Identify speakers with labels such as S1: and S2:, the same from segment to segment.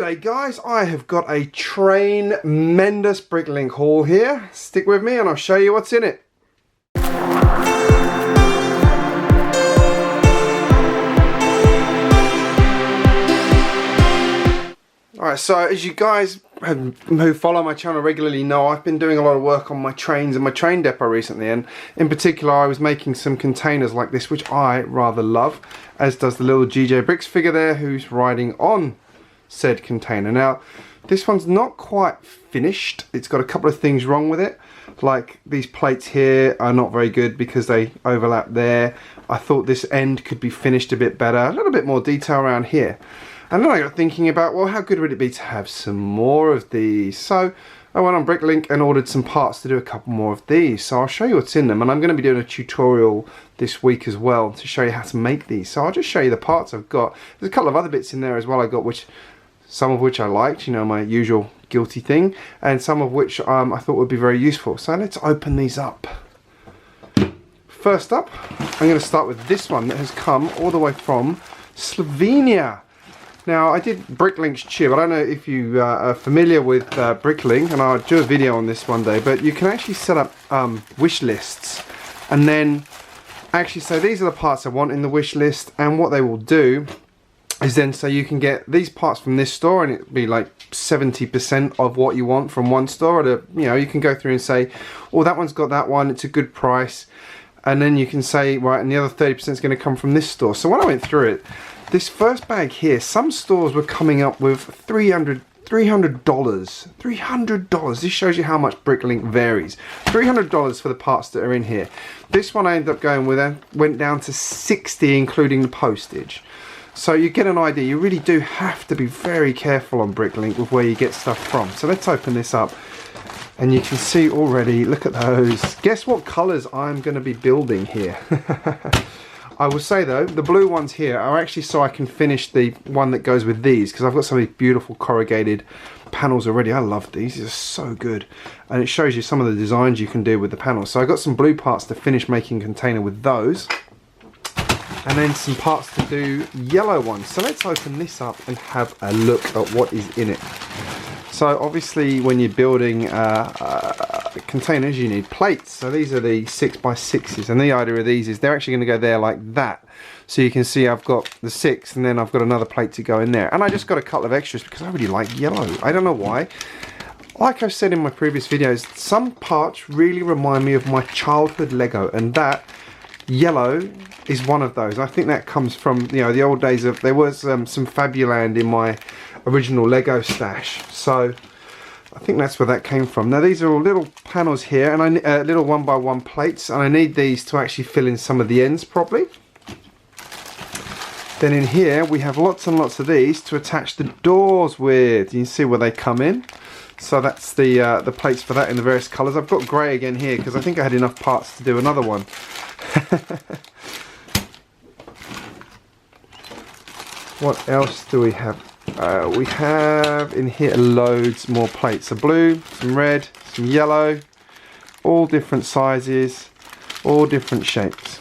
S1: G'day guys, I have got a Train-Mendous Bricklink haul here. Stick with me and I'll show you what's in it. Alright, so as you guys who follow my channel regularly know, I've been doing a lot of work on my trains and my train depot recently, and in particular I was making some containers like this, which I rather love, as does the little GJBricks figure there who's riding on said container. Now this one's not quite finished. It's got a couple of things wrong with it, like these plates here are not very good because they overlap there. I thought this end could be finished a bit better, a little bit more detail around here. And then I got thinking about, well, how good would it be to have some more of these? So I went on Bricklink and ordered some parts to do a couple more of these. So I'll show you what's in them, and I'm going to be doing a tutorial this week as well to show you how to make these. So I'll just show you the parts I've got. There's a couple of other bits in there as well I got, some of which I liked, you know, my usual guilty thing, and some of which I thought would be very useful. So let's open these up. First up, I'm going to start with this one that has come all the way from Slovenia. Now, I did Bricklink's Chib. I don't know if you are familiar with Bricklink, and I'll do a video on this one day, but you can actually set up wish lists and then actually say these are the parts I want in the wish list, and what they will do is then say you can get these parts from this store and it'll be like 70% of what you want from one store. Or you can go through and say, oh, that one's got that one, it's a good price, and then you can say, right, and the other 30% is going to come from this store. So when I went through it, this first bag here, some stores were coming up with $300. This shows you how much Bricklink varies. $300 for the parts that are in here. This one I ended up going with went down to $60, including the postage. So you get an idea. You really do have to be very careful on Bricklink with where you get stuff from. So let's open this up, and you can see already, look at those. Guess what colours I'm going to be building here. I will say though, the blue ones here are actually so I can finish the one that goes with these, because I've got some of these beautiful corrugated panels already. I love these, these are so good. And it shows you some of the designs you can do with the panels. So I got some blue parts to finish making a container with those. And then some parts to do yellow ones. So let's open this up and have a look at what is in it. So obviously when you're building containers, you need plates. So these are the 6x6s, and the idea of these is they're actually going to go there like that. So you can see I've got the 6, and then I've got another plate to go in there. And I just got a couple of extras because I really like yellow. I don't know why. Like I've said in my previous videos, some parts really remind me of my childhood Lego, and that yellow is one of those. I think that comes from, you know, the old days of, there was some Fabuland in my original Lego stash, so I think that's where that came from. Now these are all little panels here, and little 1x1 plates, and I need these to actually fill in some of the ends properly. Then in here we have lots and lots of these to attach the doors with. You can see where they come in. So that's the plates for that in the various colours. I've got grey again here because I think I had enough parts to do another one. What else do we have? We have in here loads more plates. So blue, some red, some yellow, all different sizes, all different shapes.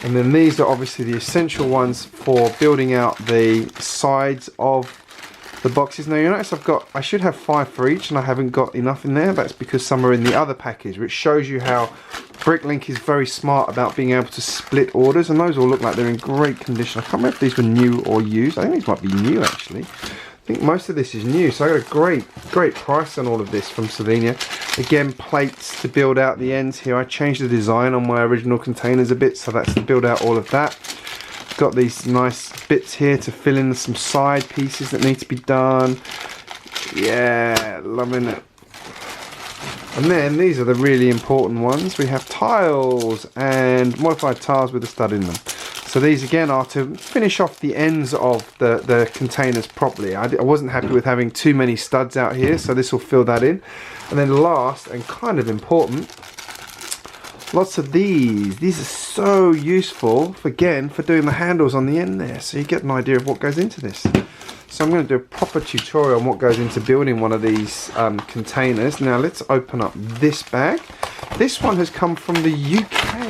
S1: And then these are obviously the essential ones for building out the sides of the boxes. Now you notice I should have 5 for each, and I haven't got enough in there. That's because some are in the other package, which shows you how Bricklink is very smart about being able to split orders, and those all look like they're in great condition. I can't remember if these were new or used. I think these might be new actually. I think most of this is new, so I got a great price on all of this from Slovenia. Again, plates to build out the ends here. I changed the design on my original containers a bit, so that's to build out all of that. Got these nice bits here to fill in some side pieces that need to be done. Yeah, loving it. And then these are the really important ones. We have tiles and modified tiles with a stud in them. So these again are to finish off the ends of the containers properly. I wasn't happy with having too many studs out here, so this will fill that in. And then last, and kind of important, lots of these. These are so useful, again, for doing the handles on the end there. So you get an idea of what goes into this. So I'm going to do a proper tutorial on what goes into building one of these containers. Now let's open up this bag. This one has come from the UK.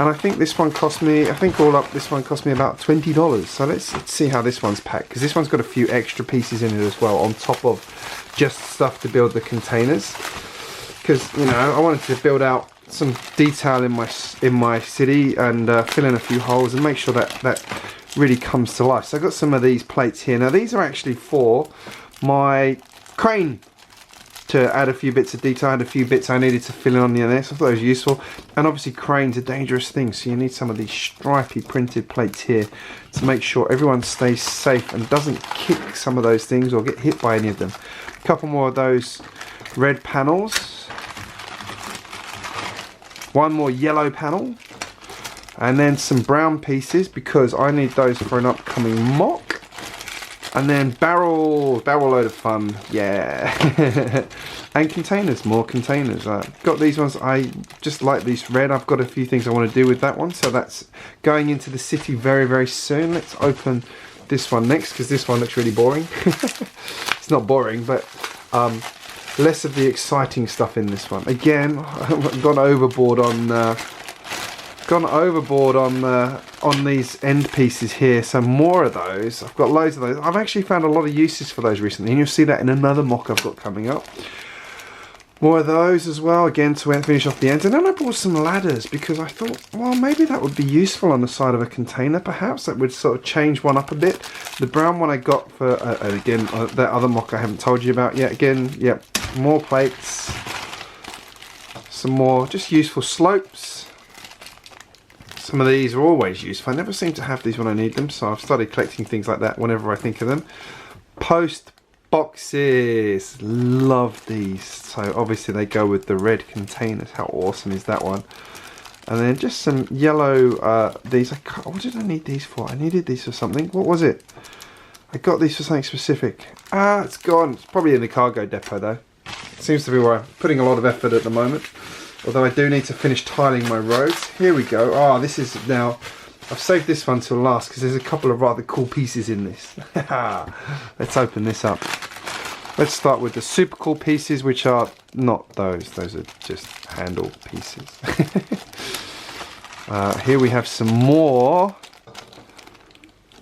S1: And I think this one cost me, I think all up this one cost me about $20. So let's see how this one's packed, because this one's got a few extra pieces in it as well, on top of just stuff to build the containers. Because, you know, I wanted to build out some detail in my city and fill in a few holes and make sure that really comes to life. So I've got some of these plates here. Now these are actually for my crane, to add a few bits of detail. I had a few bits I needed to fill in on the end there, so I thought it was useful. And obviously cranes are dangerous things, so you need some of these stripy printed plates here to make sure everyone stays safe and doesn't kick some of those things or get hit by any of them. A couple more of those red panels. One more yellow panel. And then some brown pieces, because I need those for an upcoming mock. And then barrel load of fun, yeah. And containers, more containers. Got these ones, I just like these red. I've got a few things I want to do with that one, so that's going into the city very, very soon. Let's open this one next, because this one looks really boring. It's not boring, but less of the exciting stuff in this one. Again, I've gone overboard on on these end pieces here, so more of those. I've got loads of those. I've actually found a lot of uses for those recently, and you'll see that in another mock I've got coming up. More of those as well, again, to finish off the ends. And then I bought some ladders, because I thought, well, maybe that would be useful on the side of a container, perhaps. That would sort of change one up a bit. The brown one I got for, again, that other mock I haven't told you about yet. Again, yep, more plates. Some more just useful slopes. Some of these are always useful. I never seem to have these when I need them, so I've started collecting things like that whenever I think of them. Post boxes, love these. So obviously they go with the red containers. How awesome is that one? And then just some yellow, these. What did I need these for? I needed these for something. What was it? I got these for something specific. Ah, it's gone. It's probably in the cargo depot though. Seems to be where I'm putting a lot of effort at the moment. Although I do need to finish tiling my roads. Here we go. Oh, this is now... I've saved this one till last because there's a couple of rather cool pieces in this. Let's open this up. Let's start with the super cool pieces, which are not those. Those are just handle pieces. Here we have some more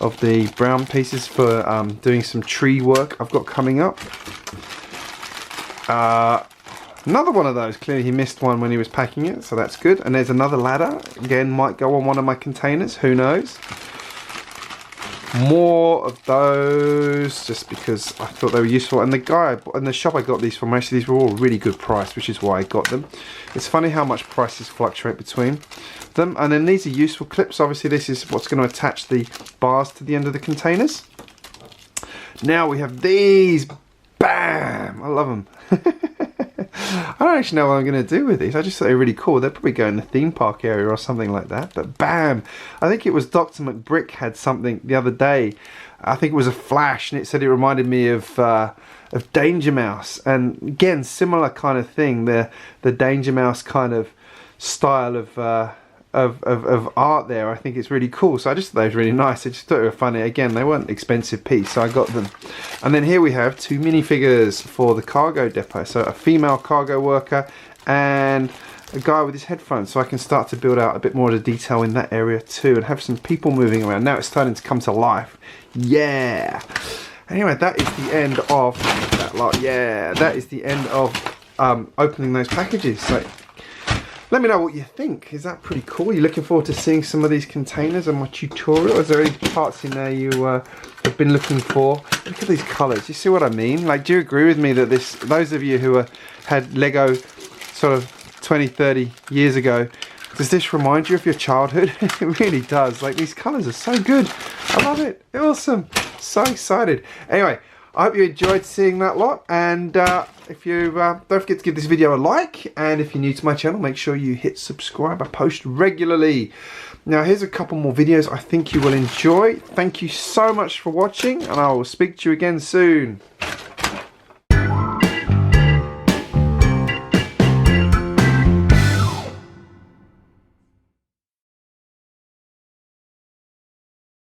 S1: of the brown pieces for doing some tree work I've got coming up. Another one of those. Clearly he missed one when he was packing it, so that's good. And there's another ladder. Again, might go on one of my containers. Who knows? More of those, just because I thought they were useful. And the guy in the shop I got these from, most of these were all really good price, which is why I got them. It's funny how much prices fluctuate between them. And then these are useful clips. Obviously, this is what's going to attach the bars to the end of the containers. Now we have these. Bam! I love them. I don't actually know what I'm going to do with these. I just thought they were really cool. They'll probably go in the theme park area or something like that. But bam! I think it was Dr. McBrick had something the other day. I think it was a flash, and it said it reminded me of Danger Mouse. And again, similar kind of thing. The Danger Mouse kind of style of art there. I think it's really cool. So I just thought they were really nice. I just thought they were funny. Again, they weren't expensive piece, so I got them. And then here we have two minifigures for the cargo depot. So a female cargo worker and a guy with his headphones. So I can start to build out a bit more of the detail in that area too, and have some people moving around. Now it's starting to come to life. Yeah. Anyway, that is the end of that lot. Yeah, that is the end of opening those packages. So let me know what you think. Is that pretty cool? Are you looking forward to seeing some of these containers and my tutorial? Is there any parts in there you have been looking for? Look at these colours. You see what I mean? Like, do you agree with me that those of you who had Lego sort of 20, 30 years ago, does this remind you of your childhood? It really does. Like, these colours are so good. I love it. Awesome. So excited. Anyway, I hope you enjoyed seeing that lot, and if you don't forget to give this video a like, and if you're new to my channel, make sure you hit subscribe. I post regularly. Now here's a couple more videos I think you will enjoy. Thank you so much for watching, and I will speak to you again soon.